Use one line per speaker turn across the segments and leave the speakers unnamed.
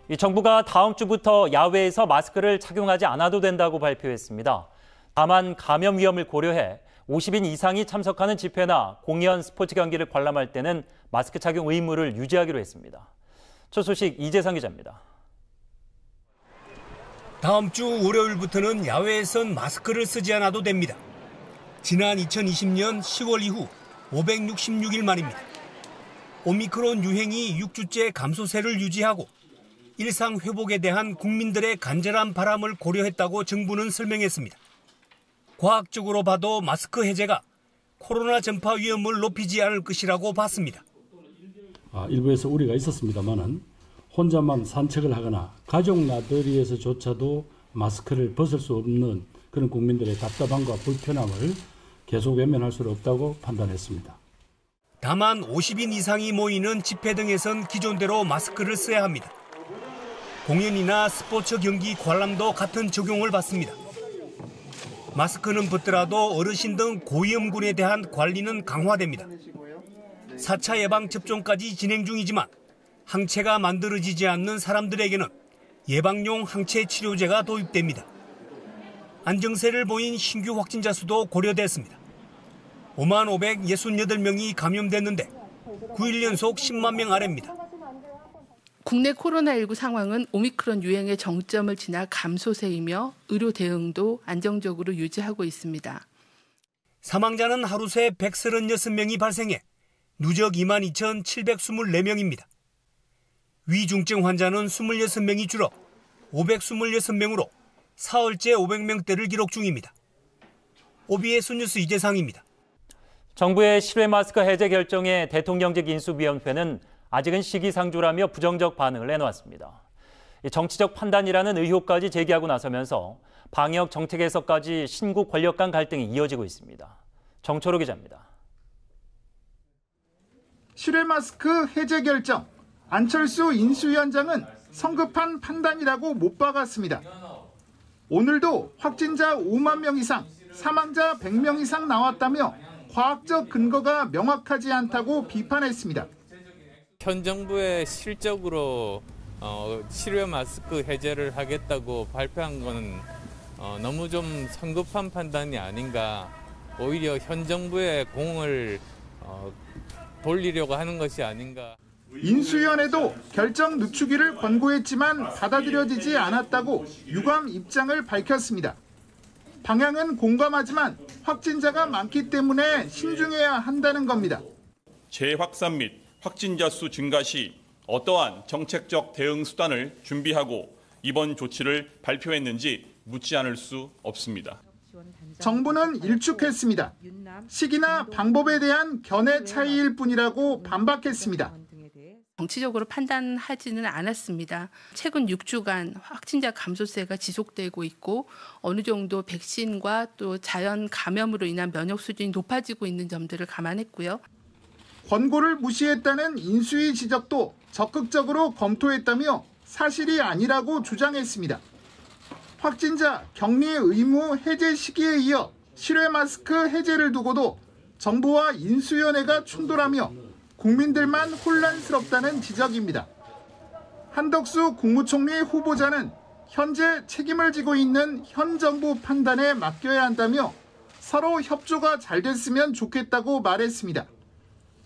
이 정부가 다음 주부터 야외에서 마스크를 착용하지 않아도 된다고 발표했습니다. 다만 감염 위험을 고려해 50인 이상이 참석하는 집회나 공연, 스포츠 경기를 관람할 때는 마스크 착용 의무를 유지하기로 했습니다. 첫 소식 이재상 기자입니다.
다음 주 월요일부터는 야외에선 마스크를 쓰지 않아도 됩니다. 지난 2020년 10월 이후 566일 만입니다. 오미크론 유행이 6주째 감소세를 유지하고 일상 회복에 대한 국민들의 간절한 바람을 고려했다고 정부는 설명했습니다. 과학적으로 봐도 마스크 해제가 코로나 전파 위험을 높이지 않을 것이라고 봤습니다.
일부에서 우려가 있었습니다만은 혼자만 산책을 하거나 가족 나들이에서조차도 마스크를 벗을 수 없는 그런 국민들의 답답함과 불편함을 계속 외면할 수 없다고 판단했습니다.
다만 50인 이상이 모이는 집회 등에선 기존대로 마스크를 써야 합니다. 공연이나 스포츠 경기 관람도 같은 적용을 받습니다. 마스크는 벗더라도 어르신 등 고위험군에 대한 관리는 강화됩니다. 4차 예방 접종까지 진행 중이지만 항체가 만들어지지 않는 사람들에게는 예방용 항체 치료제가 도입됩니다. 안정세를 보인 신규 확진자 수도 고려됐습니다. 55,568명이 감염됐는데 9일 연속 10만 명 아래입니다.
국내 코로나19 상황은 오미크론 유행의 정점을 지나 감소세이며 의료 대응도 안정적으로 유지하고 있습니다.
사망자는 하루 새 136명이 발생해 누적 22,724명입니다. 위중증 환자는 26명이 줄어 526명으로 사흘째 500명대를 기록 중입니다. OBS 뉴스 이재상입니다.
정부의 실외 마스크 해제 결정에 대통령직 인수위원회는 아직은 시기상조라며 부정적 반응을 내놓았습니다. 정치적 판단이라는 의혹까지 제기하고 나서면서 방역 정책에서까지 신구 권력 간 갈등이 이어지고 있습니다. 정초로 기자입니다.
실외 마스크 해제 결정, 안철수 인수위원장은 성급한 판단이라고 못 박았습니다. 오늘도 확진자 5만 명 이상, 사망자 100명 이상 나왔다며 과학적 근거가 명확하지 않다고 비판했습니다.
현 정부의 실적으로 실외 마스크 해제를 하겠다고 발표한 것은 너무 좀 성급한 판단이 아닌가. 오히려 현 정부의 공을 돌리려고 하는 것이 아닌가.
인수위원회도 결정 늦추기를 권고했지만 받아들여지지 않았다고 유감 입장을 밝혔습니다. 방향은 공감하지만 확진자가 많기 때문에 신중해야 한다는 겁니다.
재확산 및 확진자 수 증가 시 어떠한 정책적 대응 수단을 준비하고 이번 조치를 발표했는지 묻지 않을 수 없습니다.
정부는 일축했습니다. 시기나 방법에 대한 견해 차이일 뿐이라고 반박했습니다.
정치적으로 판단하지는 않았습니다. 최근 6주간 확진자 감소세가 지속되고 있고 어느 정도 백신과 또 자연 감염으로 인한 면역 수준이 높아지고 있는 점들을 감안했고요.
권고를 무시했다는 인수위 지적도 적극적으로 검토했다며 사실이 아니라고 주장했습니다. 확진자 격리 의무 해제 시기에 이어 실외 마스크 해제를 두고도 정부와 인수위원회가 충돌하며 국민들만 혼란스럽다는 지적입니다. 한덕수 국무총리 후보자는 현재 책임을 지고 있는 현 정부 판단에 맡겨야 한다며 서로 협조가 잘 됐으면 좋겠다고 말했습니다.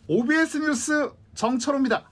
OBS 뉴스 정철호입니다.